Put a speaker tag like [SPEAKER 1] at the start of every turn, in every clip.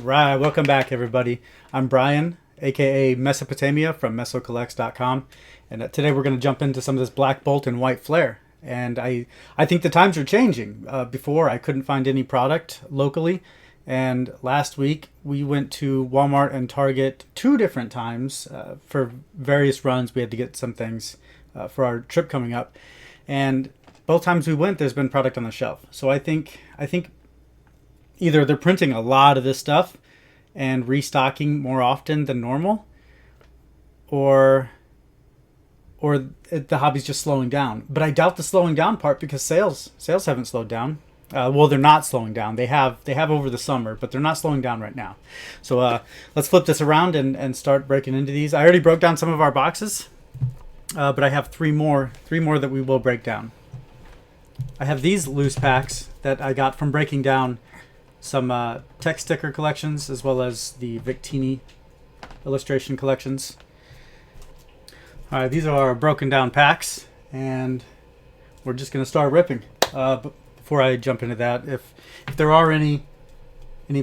[SPEAKER 1] right, welcome back, everybody. I'm Brian, aka Mesopotamia from mesocollects.com, and today we're going to jump into some of this black bolt and white flare. And I think the times are changing. Before, I couldn't find any product locally, and last week we went to Walmart and Target 2 different times for various runs. We had to get some things for our trip coming up, and both times we went, there's been product on the shelf. So I think either they're printing a lot of this stuff and restocking more often than normal, or the hobby's just slowing down. But I doubt the slowing down part, because sales haven't slowed down. Well, they're not slowing down. They have over the summer, but they're not slowing down right now. So let's flip this around and start breaking into these. I already broke down some of our boxes, but I have three more that we will break down. I have these loose packs that I got from breaking down some tech sticker collections, as well as the Victini illustration collections. All right, these are our broken down packs, and we're just going to start ripping. But before I jump into that, if there are any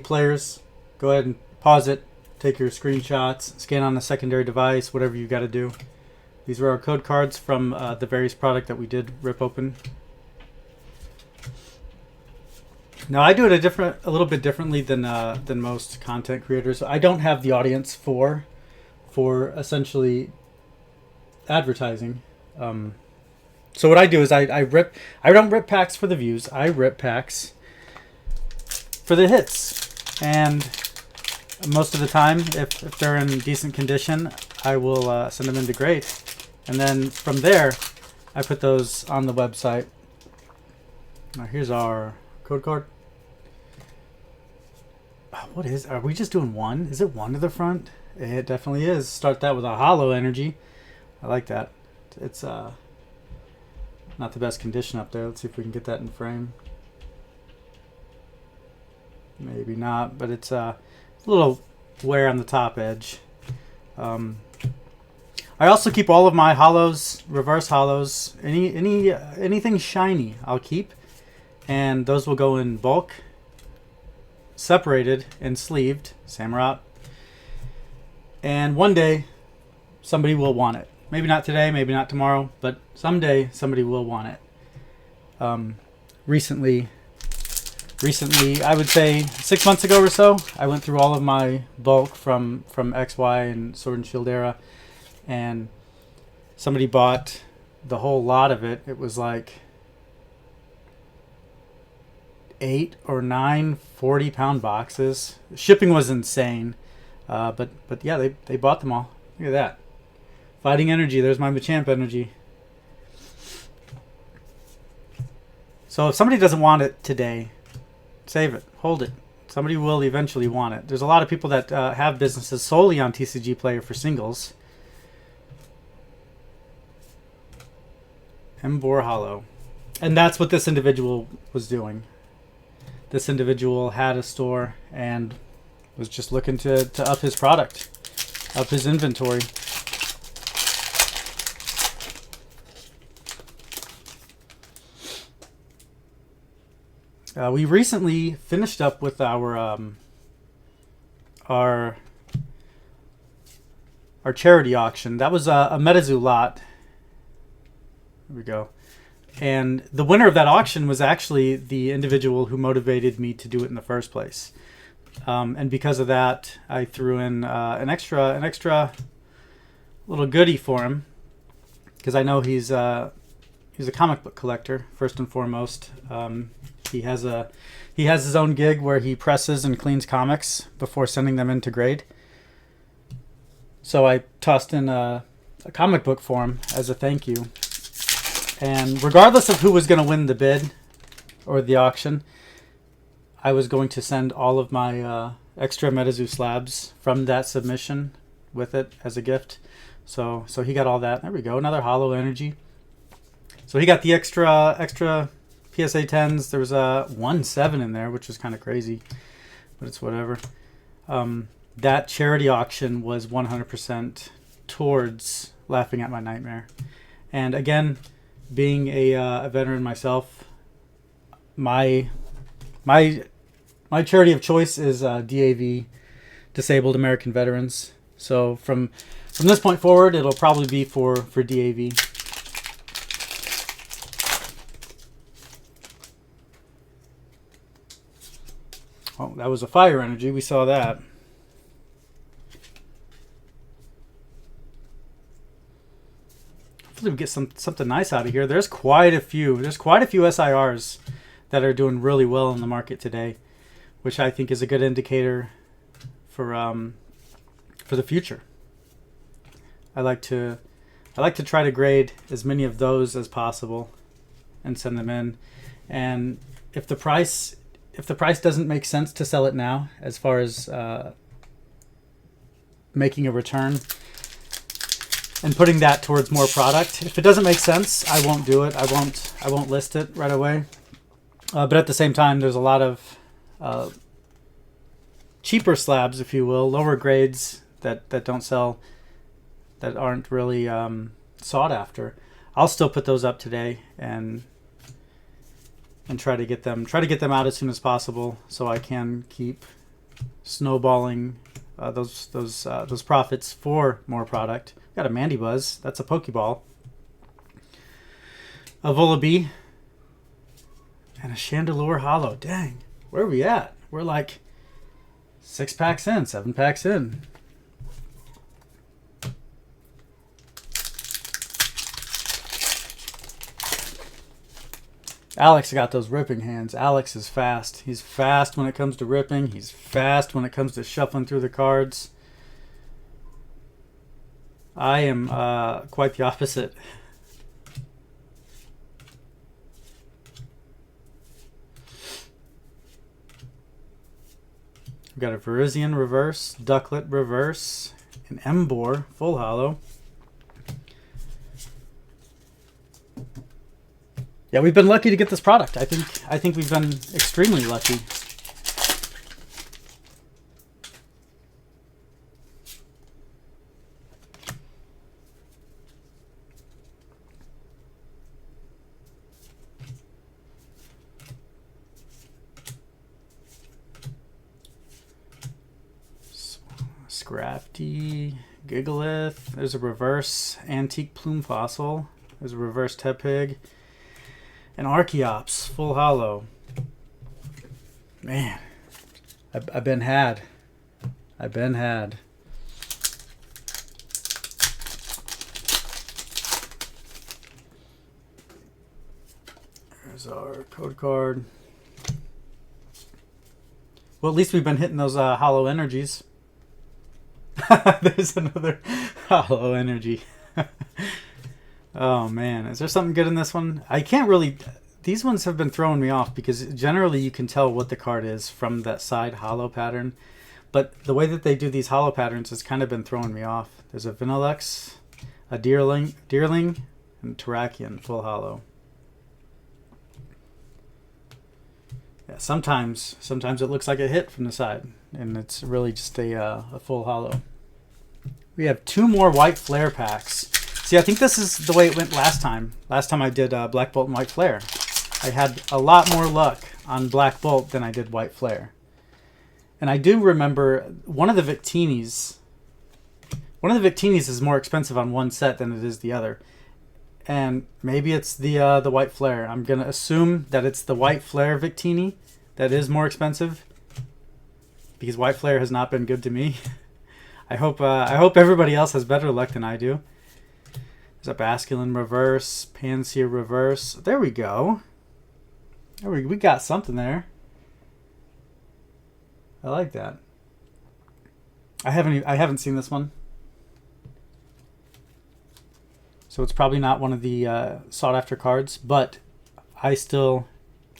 [SPEAKER 1] players, go ahead and pause it, take your screenshots, scan on a secondary device, whatever you got to do. These are our code cards from the various product that we did rip open. Now, I do it a little bit differently than most content creators. I don't have the audience for essentially advertising. So what I do is I don't rip packs for the views. I rip packs for the hits. And most of the time, if they're in decent condition, I will send them into grade. And then from there, I put those on the website. Now, here's our code card. Are we just doing one? Is it one to the front? It definitely is. Start that with a hollow energy. I like that. It's not the best condition up there. Let's see if we can get that in frame. Maybe not, but it's a little wear on the top edge. I also keep all of my hollows, reverse hollows, anything shiny I'll keep, and those will go in bulk, separated and sleeved, Samurott. And one day somebody will want it. Maybe not today, maybe not tomorrow, but someday somebody will want it. Recently, I would say 6 months ago or so, I went through all of my bulk from XY and Sword and Shield era, and somebody bought the whole lot of it. It was like 8 or 9 40-pound boxes. Shipping was insane, but yeah, they bought them all. Look at that. Fighting energy. There's my Machamp energy. So if somebody doesn't want it today, save it. Hold it. Somebody will eventually want it. There's a lot of people that have businesses solely on TCG Player for singles. Embor Hollow. And that's what this individual was doing. This individual had a store and was just looking to up his product, up his inventory. We recently finished up with our charity auction. That was a MetaZoo lot. Here we go. And the winner of that auction was actually the individual who motivated me to do it in the first place. And because of that, I threw in an extra little goodie for him, because I know he's a comic book collector first and foremost. He has his own gig where he presses and cleans comics before sending them into grade. So I tossed in a comic book for him as a thank you. And regardless of who was going to win the bid or the auction, I was going to send all of my extra MetaZoo slabs from that submission with it as a gift. So he got all that. There we go. Another hollow energy. So he got the extra PSA 10s. There was a 1/7 in there, which was kind of crazy, but it's whatever. That charity auction was 100% towards Laughing at My Nightmare. And again, being a veteran myself, my My charity of choice is DAV, Disabled American Veterans. So from this point forward, it'll probably be for DAV. Oh, that was a fire energy. We saw that. Hopefully we get something nice out of here. There's quite a few. There's quite a few SIRs that are doing really well in the market today, which I think is a good indicator for the future. I like to try to grade as many of those as possible and send them in. And if the price doesn't make sense to sell it now, as far as making a return and putting that towards more product, if it doesn't make sense, I won't do it. I won't list it right away. But at the same time, there's a lot of cheaper slabs, if you will, lower grades that don't sell, that aren't really sought after. I'll still put those up today and try to get them out as soon as possible, so I can keep snowballing those profits for more product. Got a Mandibuzz. That's a Pokeball. A Volibee. And a Chandelure Hollow. Dang. Where are we at? We're like 6 packs in, 7 packs in. Alex got those ripping hands. Alex is fast. He's fast when it comes to ripping. He's fast when it comes to shuffling through the cards. I am quite the opposite. We've got a Virizion reverse, Ducklet reverse, an Embor full hollow. Yeah, we've been lucky to get this product. I think we've been extremely lucky. Scrafty, Gigalith. There's a reverse Antique Plume Fossil. There's a reverse Tepig. An Archeops, full hollow. Man, I've been had. I've been had. There's our code card. Well, at least we've been hitting those hollow energies. There's another hollow energy. Oh man, is there something good in this one? I can't really. These ones have been throwing me off because generally you can tell what the card is from that side hollow pattern, but the way that they do these hollow patterns has kind of been throwing me off. There's a Vanillex, a Deerling, and Terrakion full hollow. Yeah, sometimes it looks like a hit from the side, and it's really just a full hollow. We have 2 more white flare packs. See, I think this is the way it went last time. Last time I did Black Bolt and White Flare. I had a lot more luck on Black Bolt than I did White Flare. And I do remember one of the Victinis is more expensive on one set than it is the other. And maybe it's the White Flare. I'm going to assume that it's the White Flare Victini that is more expensive, because White Flare has not been good to me. I hope everybody else has better luck than I do. There's a Basculin reverse, Pansear reverse. There we go. We got something there. I like that. I haven't seen this one, so it's probably not one of the sought after cards. But I still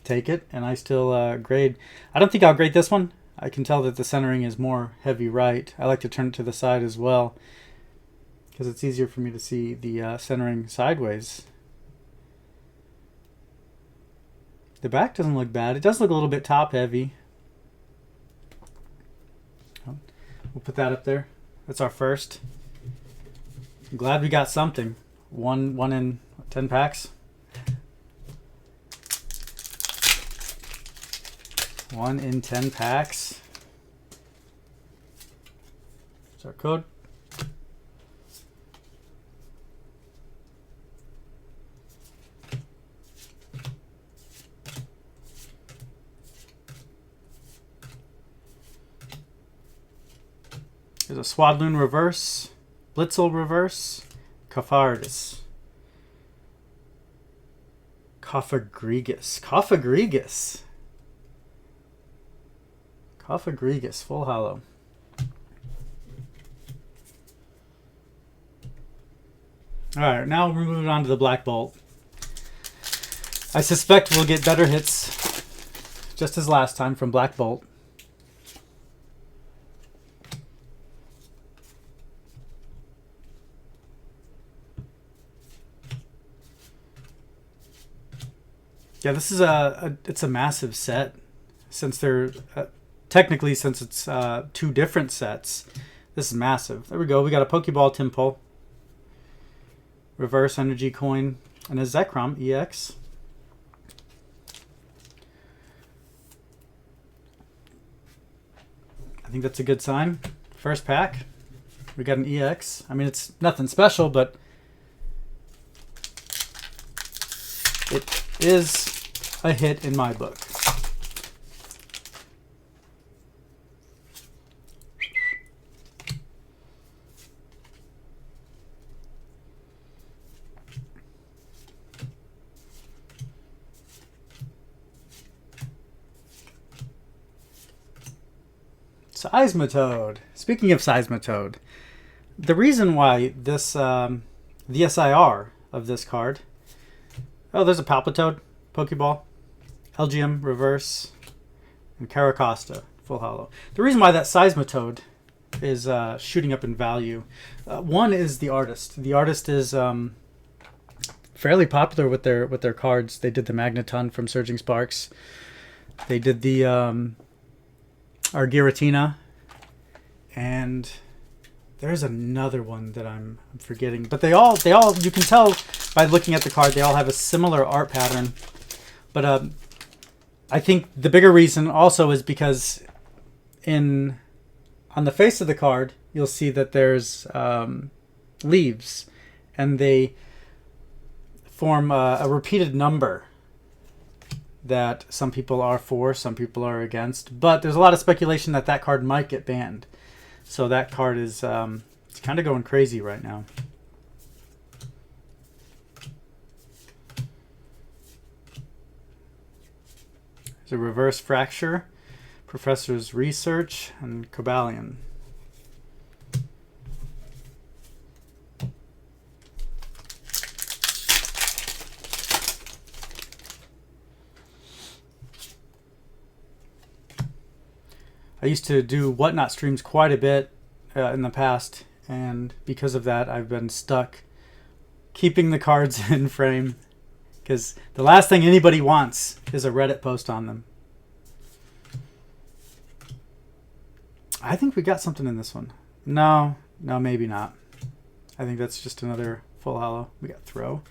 [SPEAKER 1] take it, and I still grade. I don't think I'll grade this one. I can tell that the centering is more heavy right. I like to turn it to the side as well, because it's easier for me to see the centering sideways. The back doesn't look bad. It does look a little bit top heavy. Oh, we'll put that up there. That's our first. I'm glad we got something. One in 10 packs. 1 in 10 packs. That's our code. There's a Swadloon reverse, Blitzel reverse, Cafardis. Coffagrigus. Coffagrigus, full hollow. Alright, now we're moving on to the Black Bolt. I suspect we'll get better hits, just as last time, from Black Bolt. Yeah, this is it's a massive set, since they're technically, since it's 2 different sets. This is massive. There we go. We got a Pokeball Timpole, reverse energy coin, and a Zekrom EX. I think that's a good sign. First pack, we got an EX. I mean, it's nothing special, but it is a hit in my book. Seismitoad. Speaking of Seismitoad, the reason why this, the SIR of this card, oh, there's a Palpitoad, Pokeball, LGM reverse, and Caracosta, full hollow. The reason why that Seismitoad is shooting up in value, one is the artist. The artist is fairly popular with their cards. They did the Magneton from Surging Sparks. They did the Argiratina, and there's another one that I'm forgetting. But they all you can tell by looking at the card, they all have a similar art pattern. But I think the bigger reason also is because on the face of the card, you'll see that there's leaves, and they form a repeated number that some people are for, some people are against. But there's a lot of speculation that that card might get banned. So that card is it's kind of going crazy right now. There's a reverse fracture, Professor's Research, and Cobalion. I used to do Whatnot streams quite a bit in the past, and because of that, I've been stuck keeping the cards in frame, because the last thing anybody wants is a Reddit post on them. I think we got something in this one. No, maybe not. I think that's just another full hollow. We got Throw,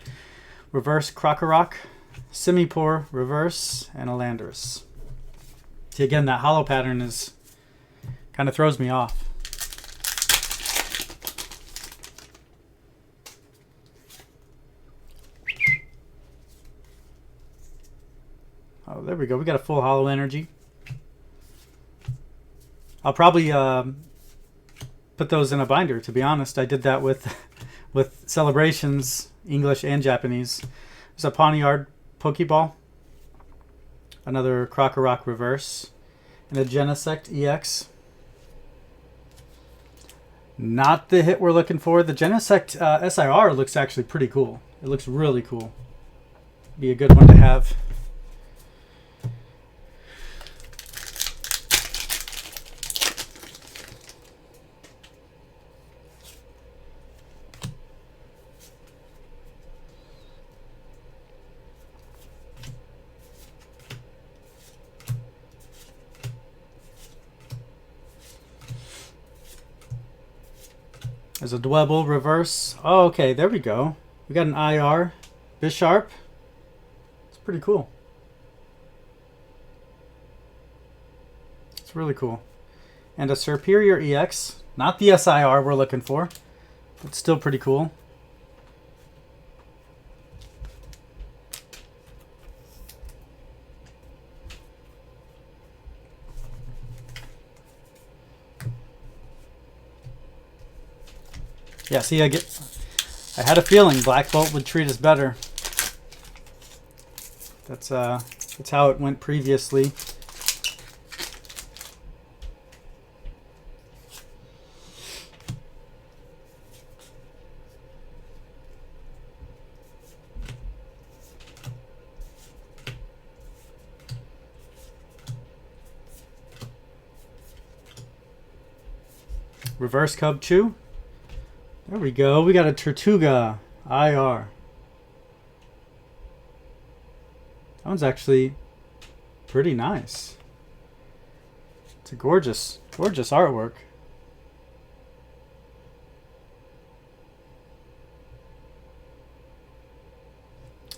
[SPEAKER 1] reverse Krokorok, Simipour reverse, and a Landorus. See, again, that hollow pattern is kind of throws me off. Oh, there we go. We got a full hollow energy. I'll probably put those in a binder, to be honest. I did that with Celebrations, English and Japanese. There's a Pawniard Pokeball, another Krokorok reverse, and a Genesect EX. Not the hit we're looking for. The Genesect SIR looks actually pretty cool. It looks really cool. Be a good one to have. There's a Dwebble reverse. Oh, okay, there we go. We got an IR Bisharp. It's pretty cool. It's really cool. And a Superior EX. Not the SIR we're looking for, but still pretty cool. Yeah, see, I had a feeling Black Bolt would treat us better. That's how it went previously. Reverse Cub Chew. There we go. We got a Tortuga IR. That one's actually pretty nice. It's a gorgeous, gorgeous artwork.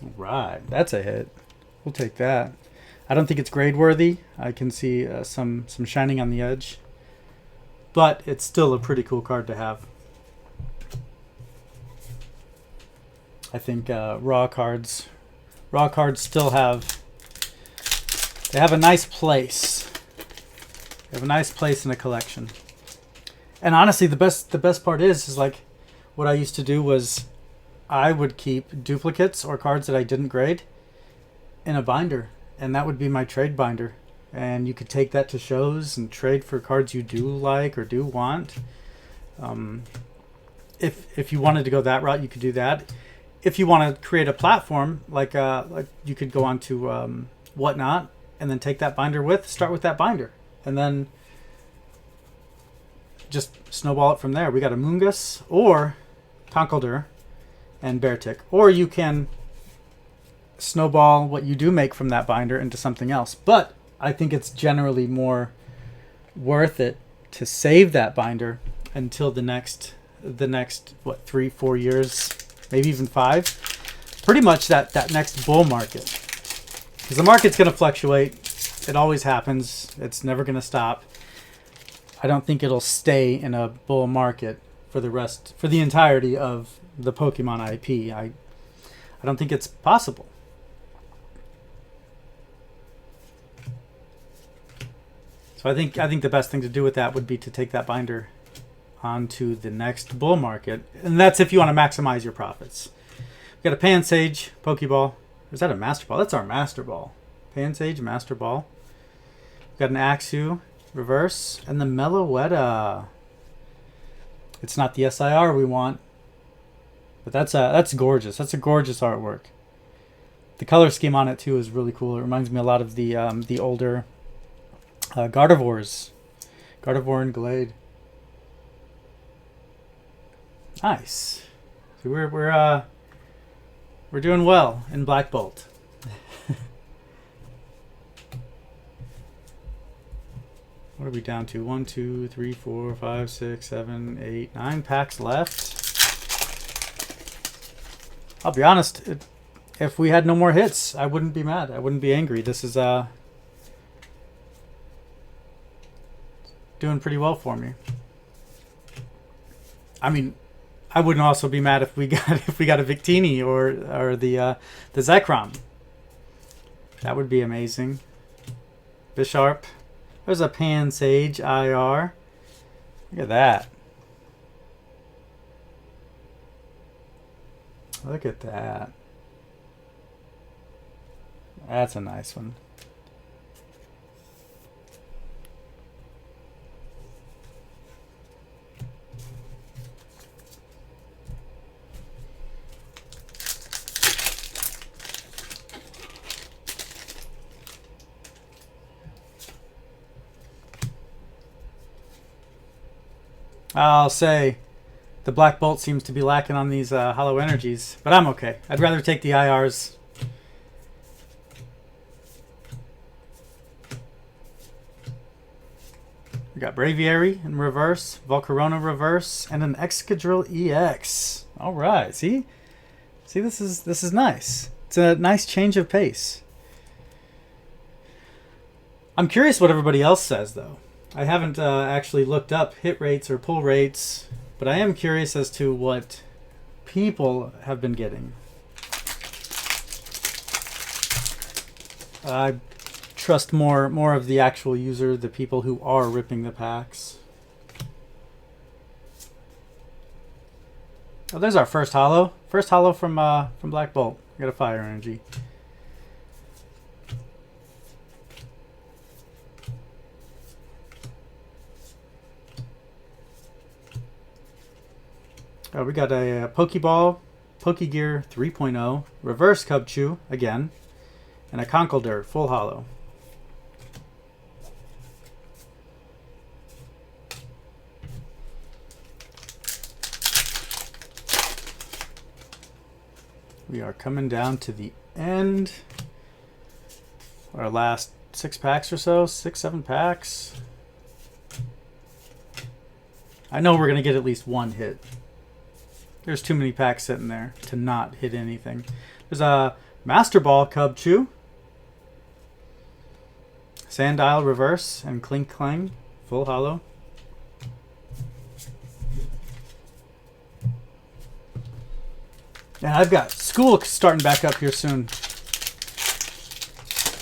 [SPEAKER 1] All right, that's a hit. We'll take that. I don't think it's grade worthy. I can see some shining on the edge, but it's still a pretty cool card to have. I think raw cards still have a nice place. They have a nice place in a collection. And honestly, the best part is like what I used to do was I would keep duplicates or cards that I didn't grade in a binder, and that would be my trade binder. And you could take that to shows and trade for cards you do like or do want. If you wanted to go that route, you could do that. If you want to create a platform, like you could go on to Whatnot and then take that binder start with that binder, and then just snowball it from there. We got a Mungus or Conkeldurr and Beartic, or you can snowball what you do make from that binder into something else. But I think it's generally more worth it to save that binder until the next what, 3-4 years, maybe even 5, pretty much that next bull market, because the market's going to fluctuate. It always happens. It's never going to stop. I don't think it'll stay in a bull market for the entirety of the Pokemon IP. I don't think it's possible. So I think the best thing to do with that would be to take that binder onto the next bull market, and that's if you want to maximize your profits. We've got a Pansage Pokeball. Or is that a Master Ball? That's our Master Ball. Pansage Master Ball. We've got an Axew reverse and the Meloetta. It's not the SIR we want, but that's gorgeous. That's a gorgeous artwork. The color scheme on it too is really cool. It reminds me a lot of the older Gardevoirs, Gardevoir and Glade. Nice. So we're doing well in Black Bolt. What are we down to? 1, 2, 3, 4, 5, 6, 7, 8, 9 packs left. I'll be honest, if we had no more hits, I wouldn't be mad. I wouldn't be angry. This is doing pretty well for me. I mean, I wouldn't also be mad if we got a Victini or the Zekrom. That would be amazing. Bisharp. There's a Pansage IR. Look at that. Look at that. That's a nice one. I'll say the Black Bolt seems to be lacking on these hollow energies, but I'm okay. I'd rather take the IRs. We got Braviary in reverse, Volcarona reverse, and an Excadrill EX. All right, see, this is nice. It's a nice change of pace. I'm curious what everybody else says though. I haven't actually looked up hit rates or pull rates, but I am curious as to what people have been getting. I trust more of the actual user, the people who are ripping the packs. Oh, there's our first holo. First holo from Black Bolt. I got a fire energy. We got a Pokeball, Pokegear 3.0, Reverse Cubchoo again, and a Conkeldurr full holo. We are coming down to the end. Our last 6 packs or so, 6, 7 packs. I know we're going to get at least one hit. There's too many packs sitting there to not hit anything. There's a Master Ball Cubchoo, Sandile Reverse, and Clink Clang full holo. And I've got school starting back up here soon.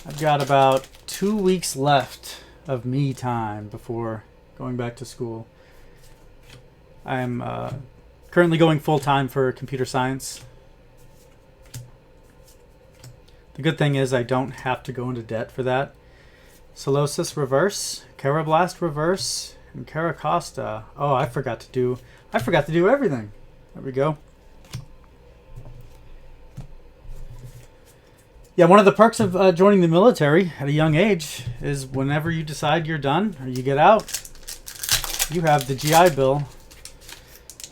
[SPEAKER 1] I've got about 2 weeks left of me time before going back to school. I'm currently going full-time for computer science. The good thing is I don't have to go into debt for that. Solosis Reverse, Carablast Reverse, and Caracosta. Oh, I forgot to do everything. There we go. Yeah, one of the perks of joining the military at a young age is whenever you decide you're done or you get out, you have the GI Bill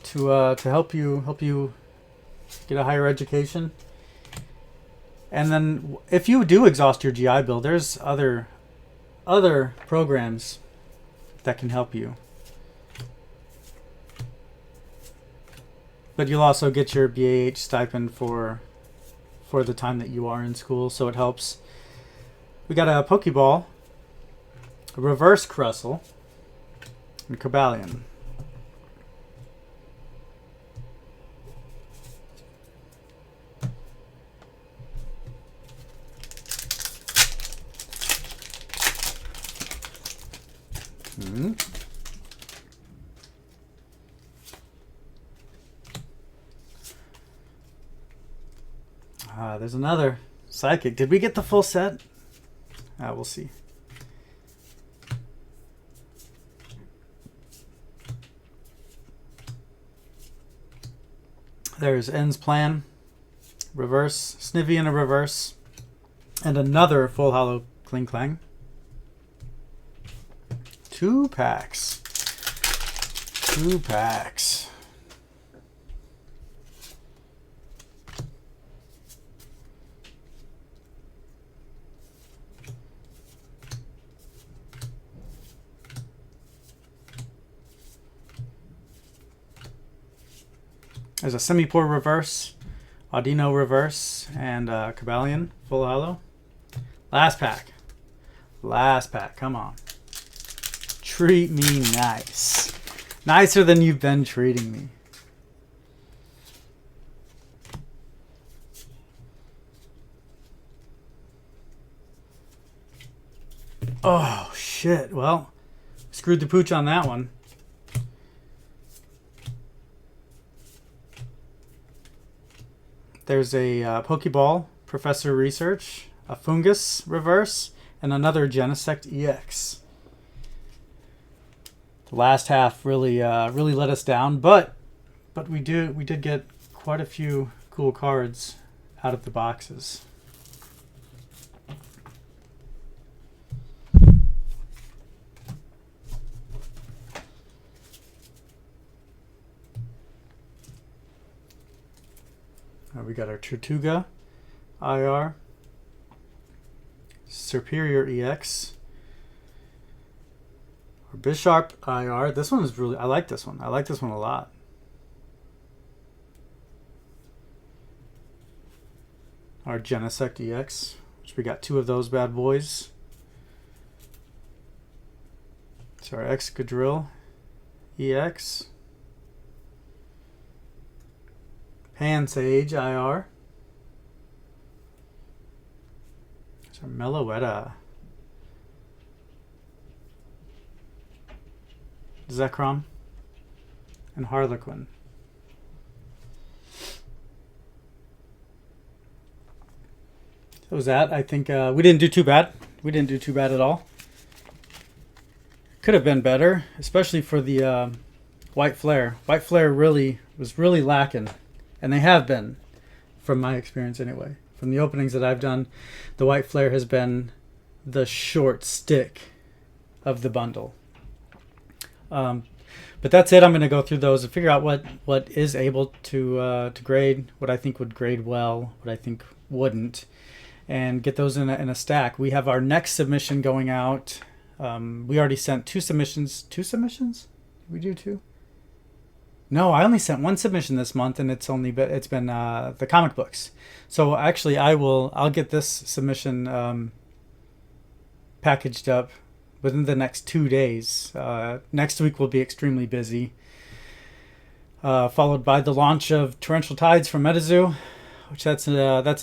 [SPEAKER 1] to help you get a higher education. And then if you do exhaust your GI Bill, there's other programs that can help you. But you'll also get your BAH stipend for the time that you are in school, so it helps. We got a Pokeball, a Reverse Crustle, and Cobalion. There's another Psychic. Did we get the full set? We'll see. There's N's Plan, Reverse, Snivy in a Reverse, and another full holo Cling Clang. 2 packs. 2 packs. There's a Semipour Reverse, Audino Reverse, and Cobalion full holo. Last pack. Last pack. Come on. Treat me nice. Nicer than you've been treating me. Oh, shit. Well, screwed the pooch on that one. There's a Pokeball, Professor Research, a Fungus Reverse, and another Genesect EX. The last half really let us down, but we did get quite a few cool cards out of the boxes. We got our Tortuga IR, Superior EX, our Bisharp IR. This one is really, I like this one. I like this one a lot. Our Genesect EX, which we got 2 of those bad boys. So our Excadrill EX. Pansage IR. There's our Meloetta. Zekrom. And Harlequin. So was that. I think we didn't do too bad. We didn't do too bad at all. Could have been better, especially for the White Flare. White Flare was really lacking, and they have been, from my experience anyway. From the openings that I've done, the White Flare has been the short stick of the bundle. But that's it. I'm going to go through those and figure out what is able to grade, what I think would grade well, what I think wouldn't, and get those in a stack. We have our next submission going out. We already sent 2 submissions. 2 submissions? Did we do 2? No, I only sent 1 submission this month, and it's been the comic books. So actually, I'll get this submission packaged up within the next 2 days. Next week will be extremely busy, followed by the launch of Torrential Tides from MetaZoo, which that's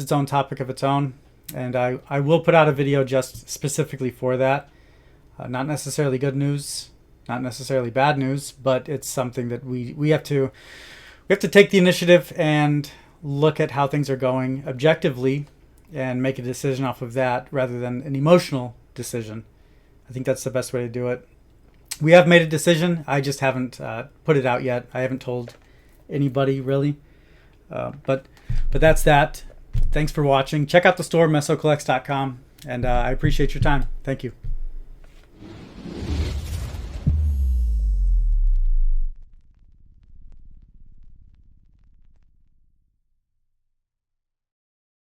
[SPEAKER 1] its own topic of its own, and I will put out a video just specifically for that. Not necessarily good news, not necessarily bad news, but it's something that we have to take the initiative and look at how things are going objectively and make a decision off of that rather than an emotional decision. I think that's the best way to do it. We have made a decision. I just haven't put it out yet. I haven't told anybody really. But that's that. Thanks for watching. Check out the store, mesocollects.com, and I appreciate your time. Thank you.